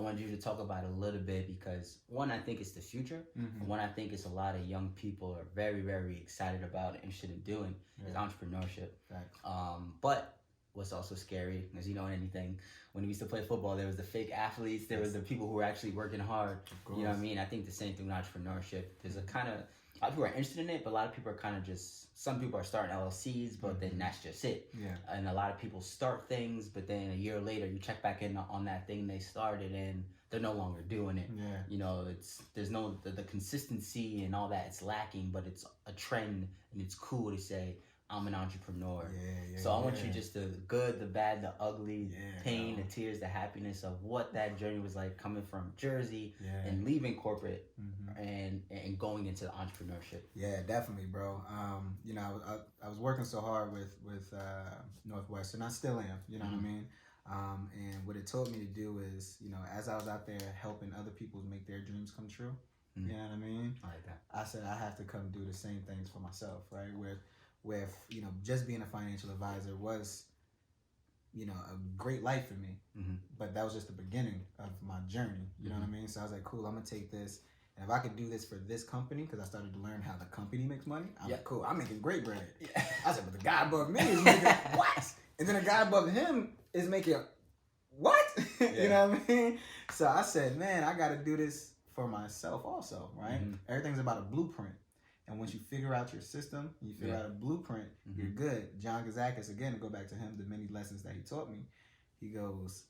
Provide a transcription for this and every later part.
wanted you to talk about it a little bit because one, I think it's the future. Mm-hmm. And one, I think it's a lot of young people are very, very excited about and interested in doing is entrepreneurship. Thanks. But what's also scary, as you know, in anything, when we used to play football, there was the fake athletes, there was the people who were actually working hard. You know what I mean? I think the same thing with entrepreneurship. There's a kind of, a lot of people are interested in it, but a lot of people are kind of just, some people are starting LLCs, but then that's just it. Yeah. And a lot of people start things, but then a year later, you check back in on that thing they started and they're no longer doing it. Yeah. You know, there's no, the consistency and all that, it's lacking, but it's a trend and it's cool to say, I'm an entrepreneur. So I want you just the good, the bad, the ugly, pain, the tears, the happiness of what that journey was like coming from Jersey and leaving corporate and going into entrepreneurship. Yeah, definitely, bro. You know, I was working so hard with Northwestern. I still am, you know what I mean? And what it taught me to do is, you know, as I was out there helping other people make their dreams come true, you know what I mean? I like that. I said I have to come do the same things for myself, right? With you know, just being a financial advisor was, you know, a great life for me. But that was just the beginning of my journey. You know what I mean? So I was like, cool, I'm gonna take this, and if I could do this for this company, because I started to learn how the company makes money. I'm like, cool, I'm making great bread. I said, but the guy above me is making what? And then the guy above him is making what? You know what I mean? So I said, man, I got to do this for myself also, right? Everything's about a blueprint. And once you figure out your system, you figure out a blueprint, you're good. John Gazakis, again, to go back to him, the many lessons that he taught me, he goes,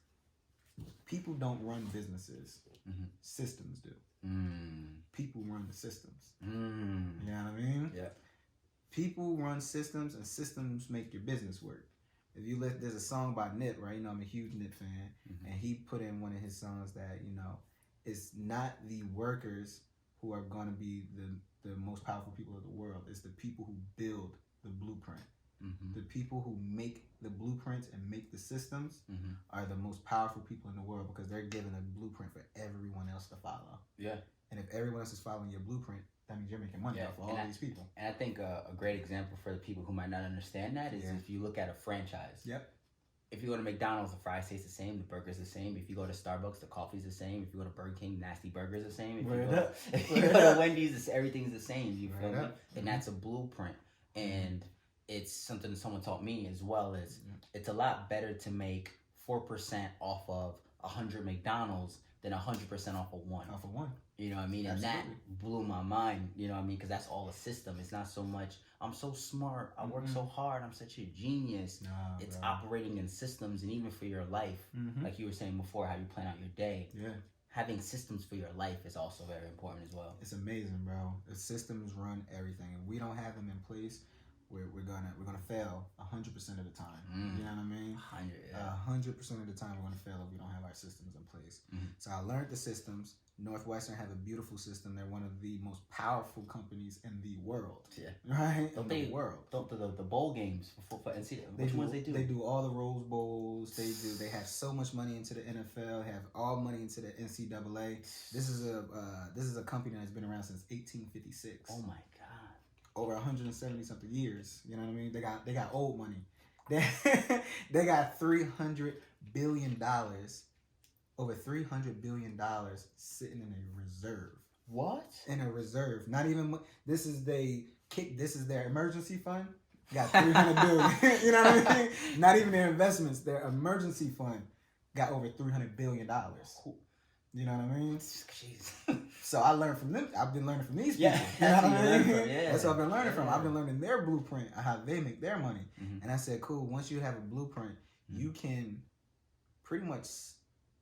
people don't run businesses. Systems do. People run the systems. You know what I mean? Yeah. People run systems, and systems make your business work. If you let, there's a song by Nip, right? You know, I'm a huge Nip fan, and he put in one of his songs that, you know, it's not the workers who are going to be the most powerful people of the world. It's the people who build the blueprint. The people who make the blueprints and make the systems are the most powerful people in the world because they're given a blueprint for everyone else to follow. Yeah. And if everyone else is following your blueprint, that means you're making money off of all these people. And I think a great example for the people who might not understand that is if you look at a franchise. If you go to McDonald's, the fries taste the same, the burger's the same. If you go to Starbucks, the coffee's the same. If you go to Burger King, nasty burger's the same. If you go to Wendy's, everything's the same. You feel me? And that's a blueprint. And it's something that someone taught me as well. Is it's a lot better to make 4% off of 100 McDonald's than 100% off of one. Off of one. You know what I mean? And that blew my mind, you know what I mean? Because that's all a system. It's not so much, I'm so smart, I work so hard, I'm such a genius. It's operating in systems, and even for your life, like you were saying before, how you plan out your day. Having systems for your life is also very important as well. It's amazing, bro. The systems run everything. If we don't have them in place, we're gonna fail 100% of the time. You know what I mean? 100% of the time we're gonna fail if we don't have our systems in place. So I learned the systems. Northwestern have a beautiful system. They're one of the most powerful companies in the world. Right? Don't they, world. Don't the bowl games for NCAA? Which ones they do? They do all the Rose Bowls. They have so much money into the NFL. Have all money into the NCAA. This is a company that's been around since 1856. Oh my God. Over 170 something years. You know what I mean? They got old money. They got $300 billion. Over $300 billion sitting in a reserve. What? In a reserve. Not even, this is their emergency fund. Got $300 billion. You know what I mean? Not even their investments. Their emergency fund got over $300 billion. You know what I mean? Jeez. So I learned from them. I've been learning from these people. You know what I mean? That's what I've been learning from. I've been learning their blueprint, how they make their money. And I said, cool, once you have a blueprint, you can pretty much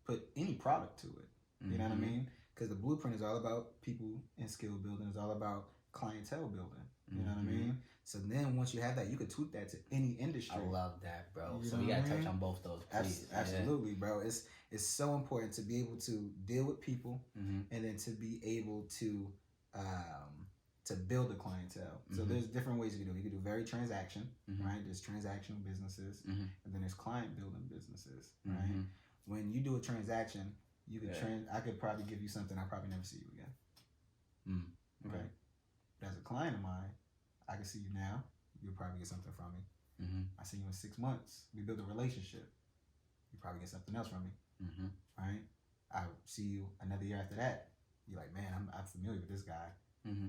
put any product to it. You know what I mean? Because the blueprint is all about people and skill building. It's all about clientele building. You know what I mean? So then once you have that, you could tweak that to any industry. I love that, bro. So we gotta touch on both those, please. Absolutely, bro. It's so important to be able to deal with people and then to be able to build a clientele. So there's different ways you can do it. You can do very transaction, right? There's transactional businesses, and then there's client building businesses, right? When you do a transaction, you could I could probably give you something I'll probably never see you again. Okay. But as a client of mine, I can see you now. You'll probably get something from me. I see you in 6 months. We build a relationship. You probably get something else from me. Right? see you another year after that. You're like, man, I'm familiar with this guy. Mm-hmm.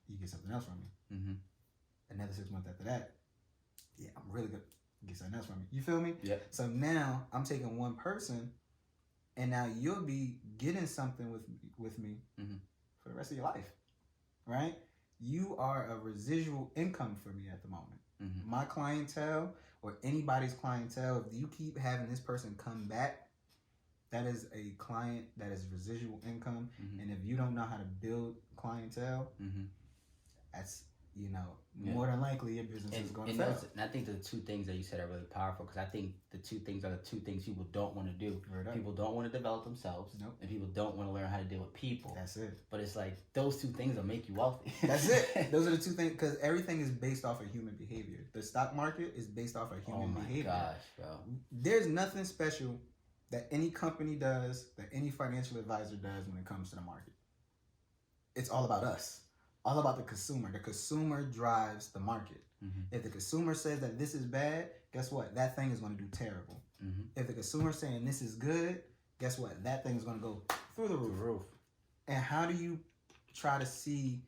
You get something else from me. Mm-hmm. Another 6 months after that, yeah, I'm really good. You get something else from me. You feel me? Yeah. So now I'm taking one person, and now you'll be getting something with me mm-hmm. for the rest of your life, right? You are a residual income for me at the moment. Mm-hmm. My clientele or anybody's clientele, if you keep having this person come back, that is a client that is residual income. Mm-hmm. And if you don't know how to build clientele, mm-hmm. that's, more than likely your business is going to fail. And I think the two things that you said are really powerful, because I think the two things are the two things people don't want to do. People don't want to develop themselves, and people don't want to learn how to deal with people. That's it. But it's like those two things will make you wealthy. That's it. Those are the two things, because everything is based off of human behavior. The stock market is based off of human behavior. Oh my gosh, bro. There's nothing special that any company does, that any financial advisor does when it comes to the market. It's all about us. All about the consumer. The consumer drives the market. Mm-hmm. If the consumer says that this is bad, guess what? That thing is going to do terrible. Mm-hmm. If the consumer is saying this is good, guess what? That thing is going to go through the roof. And how do you try to see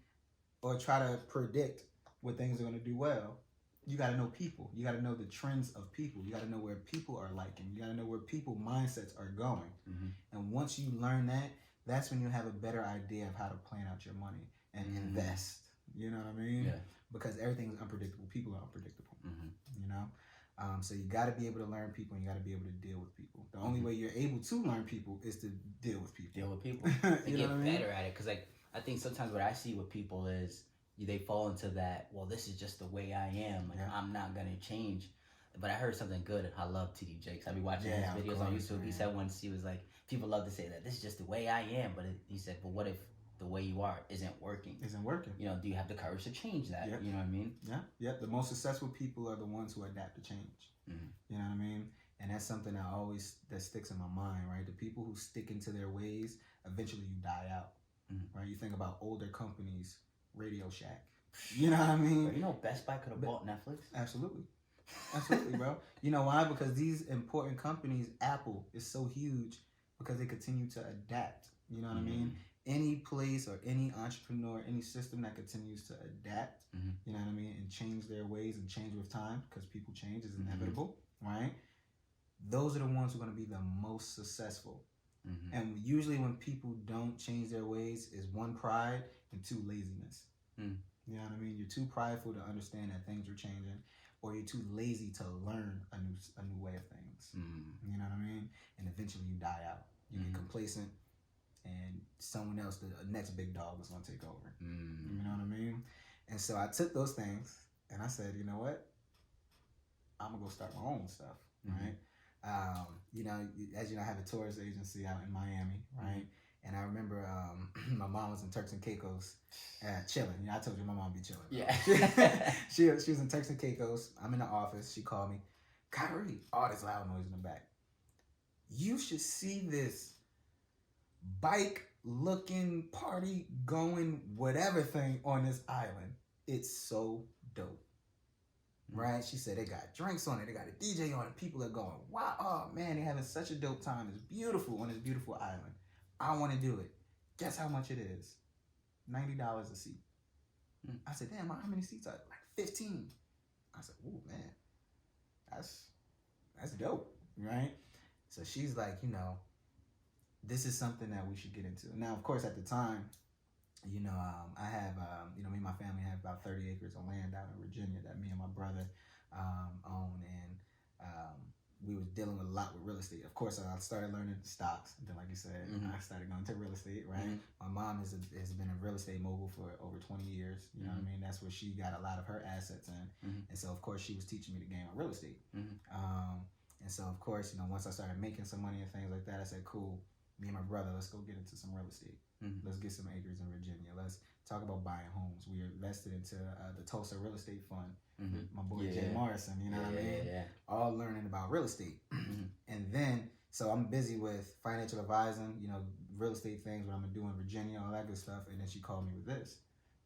or try to predict what things are going to do well? You got to know people. You got to know the trends of people. You got to know where people are liking. You got to know where people mindsets are going. Mm-hmm. And once you learn that, that's when you have a better idea of how to plan out your money and invest. You know what I mean? Yeah. Because everything is unpredictable. People are unpredictable. Mm-hmm. So you got to be able to learn people, and you got to be able to deal with people. The only way you're able to learn people is to deal with people. Deal with people. You get know what I mean? better at it. Because I think sometimes what I see with people is they fall into that, well, this is just the way I am, and I'm not going to change. But I heard something good. I love TD Jakes. I be watching his videos on YouTube. Man. He said once, he was like, people love to say that this is just the way I am. But he said, but what if the way you are isn't working? Do you have the courage to change that? Yep. You know what I mean? Yeah. The most successful people are the ones who adapt to change. Mm-hmm. You know what I mean? And that's something that sticks in my mind, right? The people who stick into their ways, eventually you die out, mm-hmm. right? You think about older companies, Radio Shack. You know what I mean? But Best Buy could have bought Netflix. Absolutely, bro. You know why? Because these important companies, Apple is so huge because they continue to adapt. You know what I mean? Any place or any entrepreneur, any system that continues to adapt, you know what I mean, and change their ways and change with time, because people change is inevitable, right? Those are the ones who are going to be the most successful. Mm-hmm. And usually when people don't change their ways, is one, pride, and two, laziness. You know what I mean? You're too prideful to understand that things are changing, or you're too lazy to learn a new way of things. You know what I mean? And eventually you die out. You get complacent, and someone else, the next big dog, is going to take over. You know what I mean? And so I took those things and I said, you know what? I'm going to go start my own stuff, right? As you know, I have a tourist agency out in Miami, right? And I remember my mom was in Turks and Caicos chilling. I told you my mom be chilling. Yeah. she was in Turks and Caicos. I'm in the office. She called me, Khiry, all this loud noise in the back. You should see this bike-looking, party-going, whatever thing on this island. It's so dope. Right? She said they got drinks on it. They got a DJ on it. People are going, wow, oh man, they're having such a dope time. It's beautiful on this beautiful island. I want to do it. Guess how much it is? $90 a seat. I said, damn, how many seats are there? Like 15. I said, ooh, man, that's dope, right? So she's like, this is something that we should get into. Now, of course, at the time, I have, me and my family have about 30 acres of land out in Virginia that me and my brother own, and we was dealing with a lot with real estate. Of course, I started learning stocks, and then, like you said, I started going to real estate, right? My mom has been a real estate mogul for over 20 years, you know what I mean? That's where she got a lot of her assets in, and so, of course, she was teaching me the game of real estate. And so, of course, once I started making some money and things like that, I said, cool, me and my brother, let's go get into some real estate. Let's get some acres in Virginia. Let's talk about buying homes. We invested into the Tulsa Real Estate Fund with my boy Jay Morrison, you know what I mean? Yeah. All learning about real estate. And then, so I'm busy with financial advising, real estate things, what I'm going to do in Virginia, all that good stuff. And then she called me with this,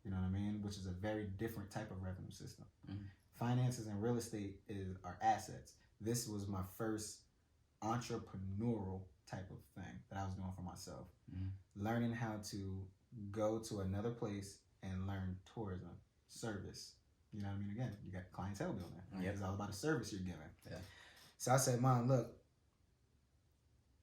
you know what I mean? Which is a very different type of revenue system. Finances and real estate are assets. This was my first entrepreneurial type of thing that I was doing for myself. myself. Learning how to go to another place and learn tourism, service. You know what I mean? Again, you got clientele building. Right? It's all about the service you're giving. Yeah. So I said, Mom, look,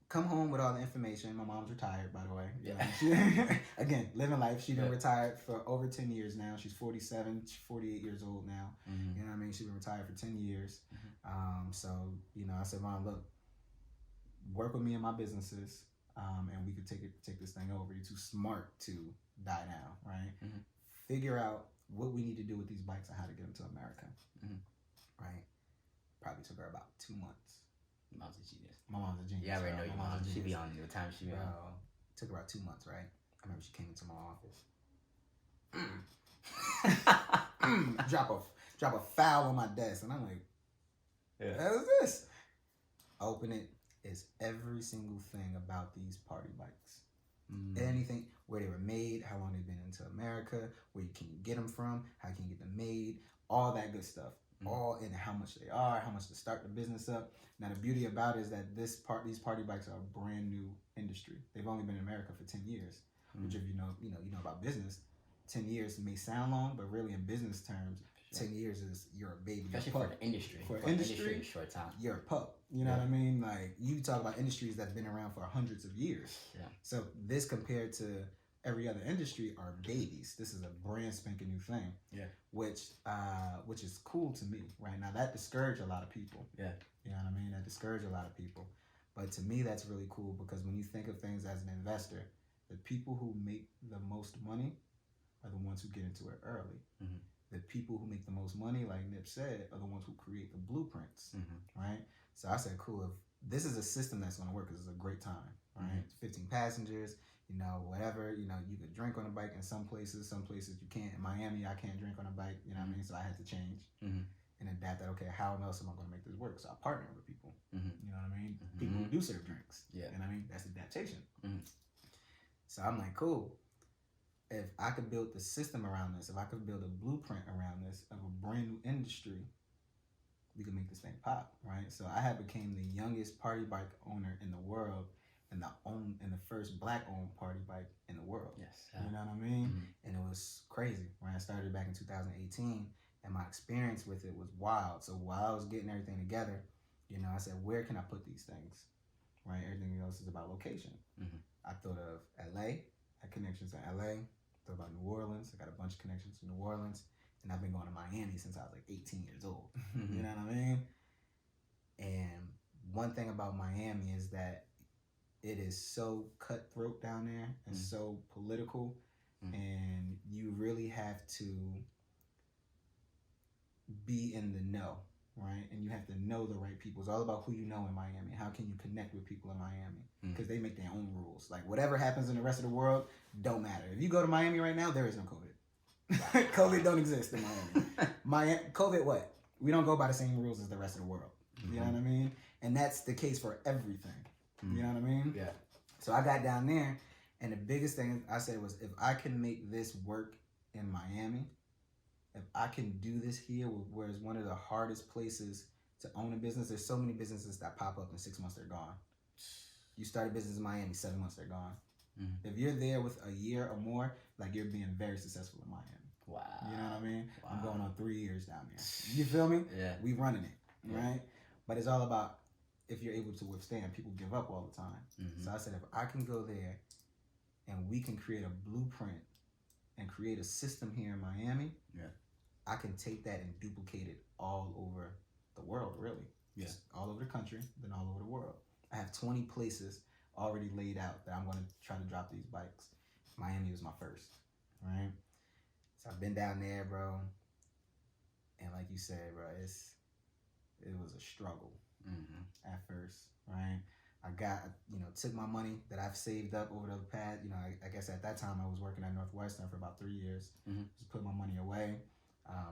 come home with all the information. My mom's retired, by the way. Yeah. Again, living life. She's been retired for over 10 years now. She's 47, she's 48 years old now. You know what I mean? She's been retired for 10 years. So, you know, I said, Mom, look, work with me in my businesses, and we could take this thing over. You're too smart to die down, right? Figure out what we need to do with these bikes and how to get them to America, right? Probably took her about 2 months. Mom's a genius. My mom's a genius. Yeah, I already know your mom. She be on the time she be on. Took about 2 months, right? I remember she came into my office. Drop a foul on my desk, and I'm like, what is this? Open it. It's every single thing about these party bikes. Anything, where they were made, how long they've been into America, where can you get them from, how can you get them made, all that good stuff. All in how much they are, how much to start the business up. Now the beauty about it is that these party bikes are a brand new industry. They've only been in America for 10 years, which if you know about business, 10 years may sound long, but really in business terms, 10 years is you're a baby. Especially for the industry. For industry, a short time. You're a pup. You know what I mean? Like, you talk about industries that's been around for hundreds of years. Yeah. So this compared to every other industry are babies. This is a brand spanking new thing. Yeah. Which is cool to me, right? Now that discouraged a lot of people. Yeah. You know what I mean? That discouraged a lot of people. But to me, that's really cool because when you think of things as an investor, the people who make the most money are the ones who get into it early. The people who make the most money, like Nip said, are the ones who create the blueprints, right? So I said, cool, if this is a system that's going to work, because it's a great time, right? 15 passengers, you know, whatever, you know, you could drink on a bike in some places you can't. In Miami, I can't drink on a bike, you know what I mean? So I had to change and adapt that, okay, how else am I going to make this work? So I partner with people, you know what I mean? People who do serve drinks, you know what I mean? That's adaptation. So I'm like, cool. If I could build the system around this, if I could build a blueprint around this of a brand new industry, we could make this thing pop, right? So I had became the youngest party bike owner in the world and the first black-owned party bike in the world. Yes. You know what I mean? And it was crazy. When I started back in 2018, and my experience with it was wild. So while I was getting everything together, you know, I said, where can I put these things? Right? Everything else is about location. I thought of LA. I had connections in LA. Thought about New Orleans. I got a bunch of connections in New Orleans. And I've been going to Miami since I was like 18 years old. You know what I mean? And one thing about Miami is that it is so cutthroat down there and so political. And you really have to be in the know, right? And you have to know the right people. It's all about who you know in Miami. How can you connect with people in Miami? Because they make their own rules. Like, whatever happens in the rest of the world, don't matter. If you go to Miami right now, there is no COVID. COVID don't exist in Miami. COVID what? We don't go by the same rules as the rest of the world. You know what I mean? And that's the case for everything. You know what I mean? Yeah. So I got down there, and the biggest thing I said was, if I can make this work in Miami, if I can do this here, where it's one of the hardest places to own a business, there's so many businesses that pop up in 6 months, they're gone. You start a business in Miami, 7 months, they're gone. If you're there with a year or more, like, you're being very successful in Miami. Wow. You know what I mean? Wow. I'm going on 3 years down there. You feel me? Yeah. We running it, right? But it's all about if you're able to withstand. People give up all the time. So I said, if I can go there and we can create a blueprint and create a system here in Miami, I can take that and duplicate it all over the world, really. Yeah. Just all over the country, then all over the world. I have 20 places already laid out that I'm going to try to drop these bikes. Miami was my first, right? So I've been down there, bro. And like you said, bro, it was a struggle at first, right? I got, took my money that I've saved up over the past, I guess at that time I was working at Northwestern for about 3 years. Just put my money away,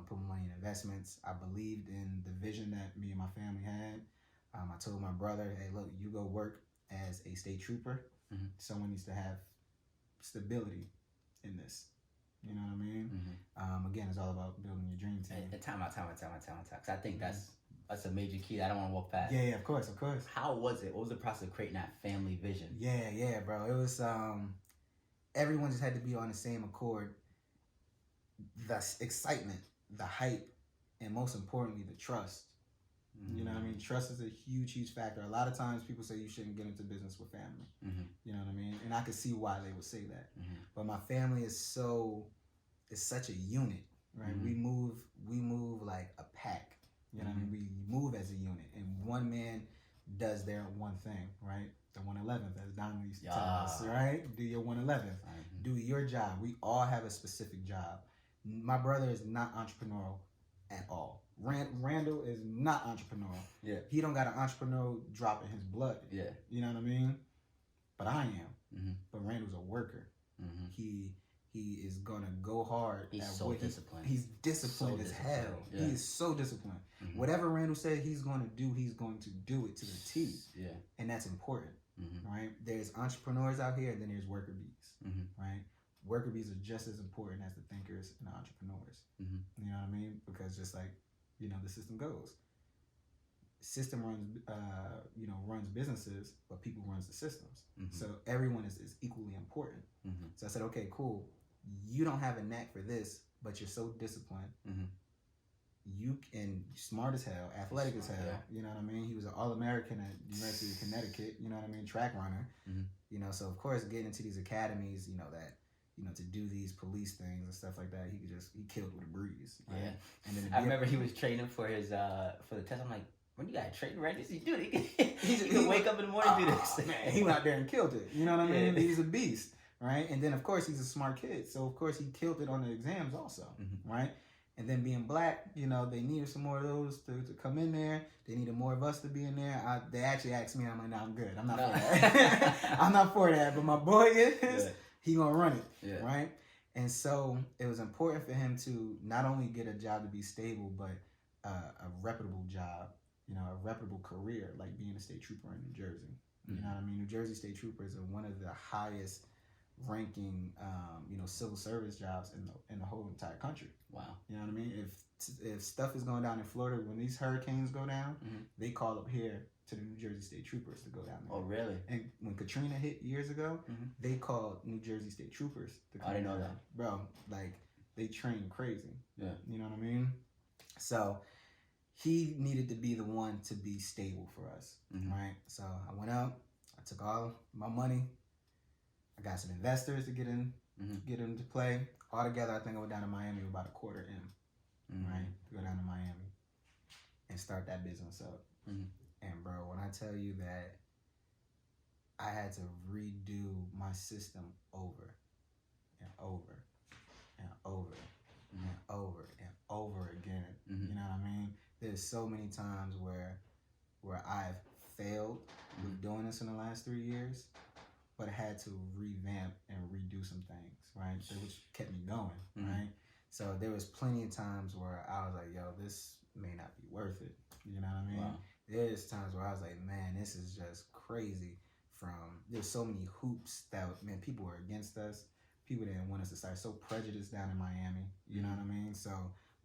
put my money in investments. I believed in the vision that me and my family had. I told my brother, hey, look, you go work as a state trooper. Someone needs to have stability in this. You know what I mean? Again, it's all about building your dream team. And time out. Because I think that's That's a major key that I don't want to walk past. Yeah, of course. How was it? What was the process of creating that family vision? Yeah, bro. It was everyone just had to be on the same accord. The excitement, the hype, and most importantly, the trust. Mm-hmm. You know what I mean? Trust is a huge factor. A lot of times people say you shouldn't get into business with family. Mm-hmm. You know what I mean? And I could see why they would say that. Mm-hmm. But my family is such a unit, right? Mm-hmm. We move like a pack. You know what I mean? We move as a unit, and one man does their one thing, right? The 111th, as Don used to tell us, right? Do your 111th. Mm-hmm. Do your job. We all have a specific job. My brother is not entrepreneurial at all. Randall is not entrepreneurial. Yeah. He don't got an entrepreneurial drop in his blood. Yeah. You know what I mean? But I am. Mm-hmm. But Randall's a worker. Mm-hmm. He is gonna go hard. He's so disciplined. He's disciplined as hell. Yeah. He is so disciplined. Mm-hmm. Whatever Randall said he's gonna do, he's going to do it to the T. Yeah. And that's important. Mm-hmm. Right? There's entrepreneurs out here, and then there's worker bees. Mm-hmm. Right? Worker bees are just as important as the thinkers and the entrepreneurs. Mm-hmm. You know what I mean? Because just like, the system goes. System runs businesses, but people runs the systems. Mm-hmm. So everyone is equally important. Mm-hmm. So I said, okay, cool. You don't have a knack for this, but you're so disciplined. Mm-hmm. You can smart as hell, athletic as hell. Yeah. You know what I mean? He was an All-American at the University of Connecticut. You know what I mean? Track runner. Mm-hmm. So of course, getting into these academies, to do these police things and stuff like that, he killed with a breeze. Right? Yeah. And then I remember he was training for his for the test. I'm like, when you got training right, he do it. He wake up in the morning and do this. Man, he went out there and killed it. You know what I mean? He's a beast, right? And then of course he's a smart kid, so of course he killed it on the exams also, right? And then being black, they needed some more of those to come in there. They needed more of us to be in there. They actually asked me, I'm like, no, I'm good. I'm not for that. I'm not for that. But my boy is. Yeah. He gonna run it, right? And so it was important for him to not only get a job to be stable, but a reputable job, a reputable career, like being a state trooper in New Jersey. Mm-hmm. You know what I mean? New Jersey state troopers are one of the highest ranking, civil service jobs in the whole entire country. Wow. You know what I mean? If stuff is going down in Florida, when these hurricanes go down, they call up here to the New Jersey State Troopers to go down there. Oh, really? And when Katrina hit years ago, they called New Jersey State Troopers to come I didn't know that. Bro, like, they train crazy. Yeah. You know what I mean? So, he needed to be the one to be stable for us, right? So, I went out, I took all my money, I got some investors to get into play. Altogether, I think I went down to Miami with about $250,000, right? To go down to Miami and start that business up. Mm-hmm. And bro, when I tell you that I had to redo my system over and over and over and over and over again. Mm-hmm. You know what I mean? There's so many times where I've failed with doing this in the last 3 years, but I had to revamp and redo some things, right? So which kept me going, right? So there was plenty of times where I was like, yo, this may not be worth it. You know what I mean? Wow. There's times where I was like, man, this is just crazy. There's so many hoops that, man, people were against us. People didn't want us to start. So prejudiced down in Miami. You know what I mean? So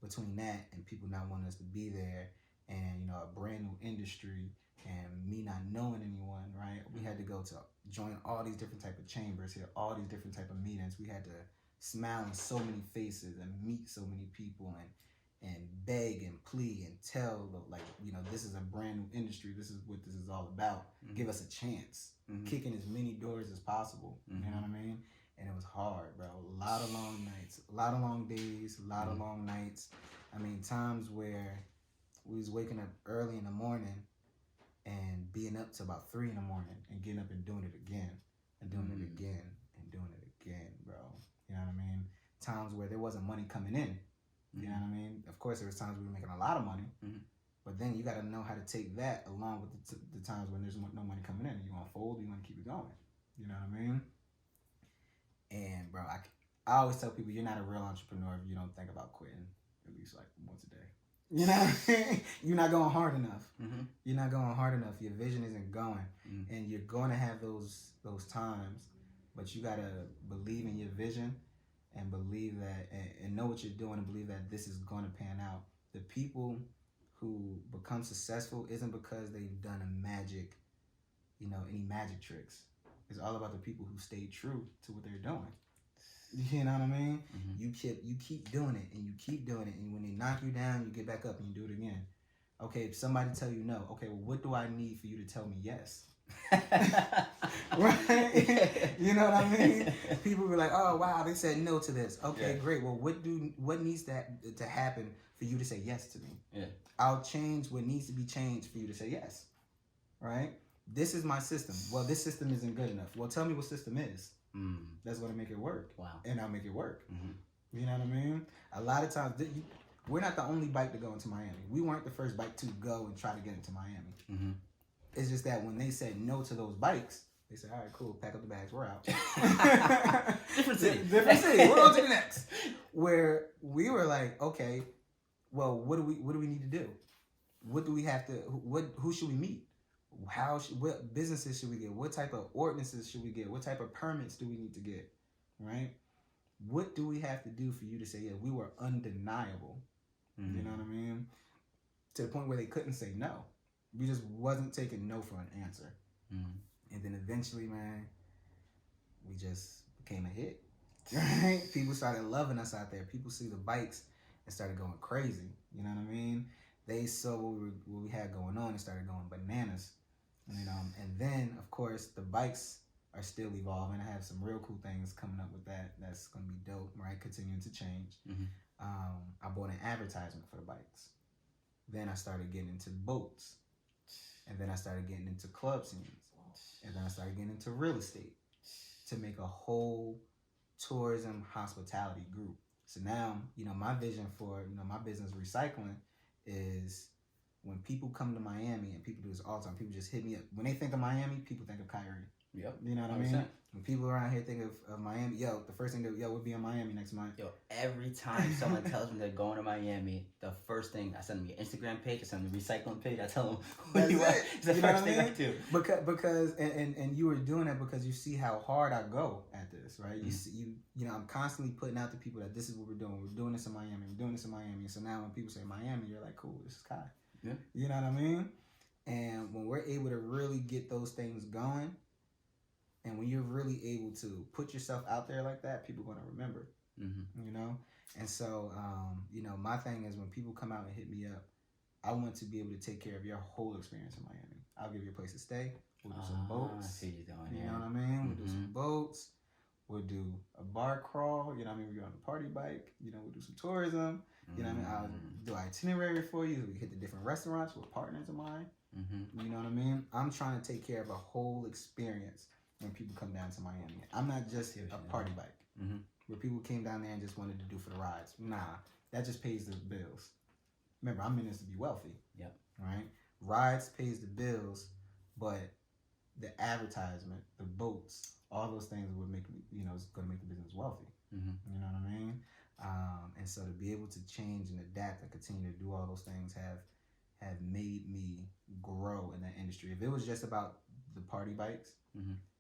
between that and people not wanting us to be there and, a brand new industry and me not knowing anyone, right? We had to go to join all these different type of chambers, hear all these different type of meetings. We had to smile in so many faces and meet so many people and beg and plea and tell, like, this is a brand new industry. This is what this is all about. Mm-hmm. Give us a chance. Mm-hmm. Kicking as many doors as possible. Mm-hmm. You know what I mean? And it was hard, bro. A lot of long nights, a lot of long days, a lot of long nights. I mean, times where we was waking up early in the morning and being up to about 3 in the morning and getting up and doing it again and doing it again and doing it again, bro. You know what I mean? Times where there wasn't money coming in. You know what I mean? Of course, there was times we were making a lot of money, but then you got to know how to take that along with the times when there's no money coming in. You want to fold, you want to keep it going. You know what I mean? And bro, I always tell people you're not a real entrepreneur if you don't think about quitting at least like once a day. You know what I mean? You're not going hard enough. Mm-hmm. You're not going hard enough. Your vision isn't going, and you're going to have those times, but you got to believe in your vision. And believe that, and know what you're doing, and believe that this is going to pan out. The people who become successful isn't because they've done any magic tricks. It's all about the people who stay true to what they're doing. You know what I mean? You keep doing it, and you keep doing it, and when they knock you down, you get back up and you do it again. Okay, if somebody tell you no, okay, well, what do I need for you to tell me yes? Right? You know what I mean? People were like, oh wow, they said no to this. Okay, great. Well, what needs to happen for you to say yes to me? Yeah. I'll change what needs to be changed for you to say yes. Right? This is my system. Well, this system isn't good enough. Well, tell me what system is. That's going to make it work. Wow. And I'll make it work. You know what I mean? A lot of times, we're not the only bike to go into Miami. We weren't the first bike to go and try to get into Miami. It's just that when they said no to those bikes, they said, all right, cool, pack up the bags, we're out. Different city. We're on to the next. Where we were like, okay, well, what do we need to do? What do we have to, who should we meet? What businesses should we get? What type of ordinances should we get? What type of permits do we need to get? Right? What do we have to do for you to say, yeah, we were undeniable? You know what I mean? To the point where they couldn't say no. We just wasn't taking no for an answer. And then eventually, man, we just became a hit. Right? People started loving us out there. People see the bikes and started going crazy. You know what I mean? They saw what we had going on and started going bananas. And then, of course, the bikes are still evolving. I have some real cool things coming up with that. That's going to be dope, right? Continuing to change. I bought an advertisement for the bikes. Then I started getting into boats. And then I started getting into club scenes. And then I started getting into real estate to make a whole tourism hospitality group. So now, my vision for, my business recycling is when people come to Miami, and people do this all the time, people just hit me up. When they think of Miami, people think of Khiry. Yep. You know what 100%. I mean? When people around here think of Miami, the first thing we'll be in Miami next month. Every time someone tells me they're going to Miami, the first thing, I send them your Instagram page, I send them the recycling page, I tell them who you are. It's the first thing I do. Because you were doing that because you see how hard I go at this, right? You see, I'm constantly putting out to people that this is what we're doing. We're doing this in Miami. We're doing this in Miami. So now when people say Miami, you're like, cool, this is Kai. Yeah. You know what I mean? And when we're able to really get those things going, and when you're really able to put yourself out there like that, people are going to remember. And so, my thing is when people come out and hit me up, I want to be able to take care of your whole experience in Miami. I'll give you a place to stay. We'll do some boats. I see you doing, you know what I mean? We'll do some boats. We'll do a bar crawl. You know what I mean? We'll get on a party bike. We'll do some tourism. You know what I mean? I'll do itinerary for you. We hit the different restaurants with partners of mine. You know what I mean? I'm trying to take care of a whole experience when people come down to Miami. I'm not just a party bike where people came down there and just wanted to do for the rides. Nah, that just pays the bills. Remember, I'm in this to be wealthy. Yep. Right? Rides pays the bills, but the advertisement, the boats, all those things would make me, it's going to make the business wealthy. You know what I mean? And so to be able to change and adapt and continue to do all those things have made me grow in that industry. If it was just about the party bikes,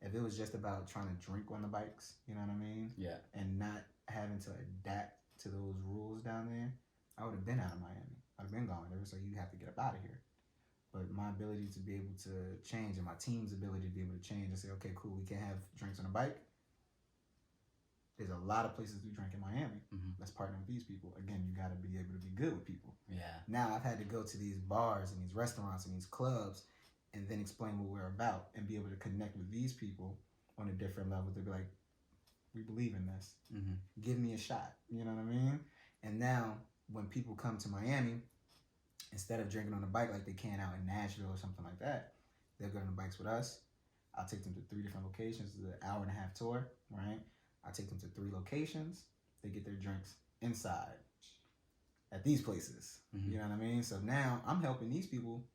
if it was just about trying to drink on the bikes, you know what I mean? Yeah. And not having to adapt to those rules down there, I would have been out of Miami. I'd have been gone. They would say, you have to get up out of here. But my ability to be able to change and my team's ability to be able to change and say, okay, cool, we can't have drinks on a bike. There's a lot of places to drink in Miami. Let's partner with these people. Again, you got to be able to be good with people. Yeah. Now I've had to go to these bars and these restaurants and these clubs and then explain what we're about and be able to connect with these people on a different level to be like, we believe in this. Give me a shot. You know what I mean? And now when people come to Miami, instead of drinking on a bike like they can out in Nashville or something like that, they'll go on the bikes with us. I'll take them to 3 different locations. It's an hour-and-a-half tour, right? I take them to 3 locations. They get their drinks inside at these places. You know what I mean? So now I'm helping these people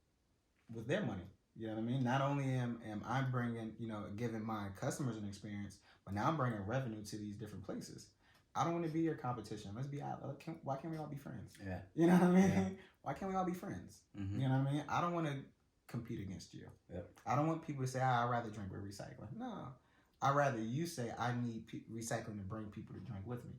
with their money. You know what I mean? Not only am I bringing, giving my customers an experience, but now I'm bringing revenue to these different places. I don't want to be your competition. Let's be out. Why can't we all be friends? Yeah. You know what I mean? Yeah. Why can't we all be friends? You know what I mean? I don't want to compete against you. Yep. I don't want people to say, I'd rather drink with recycling. No. I'd rather you say, I need recycling to bring people to drink with me.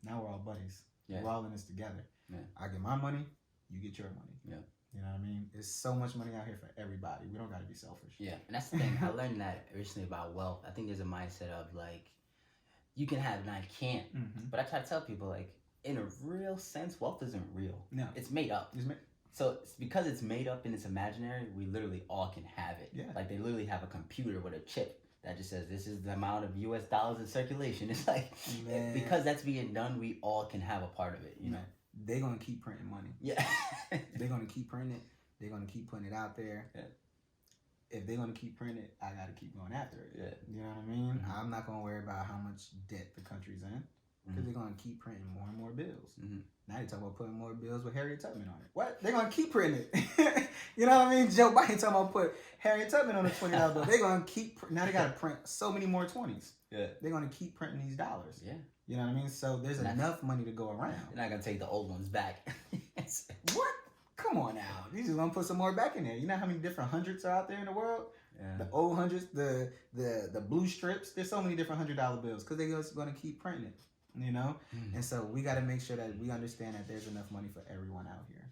Now we're all buddies. Yeah. We're all in this together. Yeah. I get my money, you get your money. Yeah. You know what I mean? There's so much money out here for everybody. We don't got to be selfish. Yeah, and that's the thing. I learned that recently about wealth. I think there's a mindset of like, you can have and I can't. But I try to tell people, like, in a real sense, wealth isn't real. No. It's made up. So it's because it's made up and it's imaginary, we literally all can have it. Yeah. Like, they literally have a computer with a chip that just says, this is the amount of US dollars in circulation. It's like, because that's being done, we all can have a part of it, you know? They're going to keep printing money. Yeah. They're going to keep printing it. They're going to keep putting it out there. Yeah. If they're going to keep printing it, I got to keep going after it. Yeah. You know what I mean? I'm not going to worry about how much debt the country's in because they're going to keep printing more and more bills. Now they're talking about putting more bills with Harriet Tubman on it. What? They're going to keep printing it. You know what I mean? Joe Biden talking about put Harriet Tubman on a $20 bill. They're going to keep, now they got to print so many more 20s. Yeah. They're going to keep printing these dollars. Yeah. You know what I mean? So there's enough money to go around. They're not going to take the old ones back. What? Come on now. You just gonna put some more back in there. You know how many different hundreds are out there in the world? Yeah. The old hundreds, the blue strips. There's so many different $100 bills because they're just gonna keep printing it. You know? And so we gotta make sure that we understand that there's enough money for everyone out here.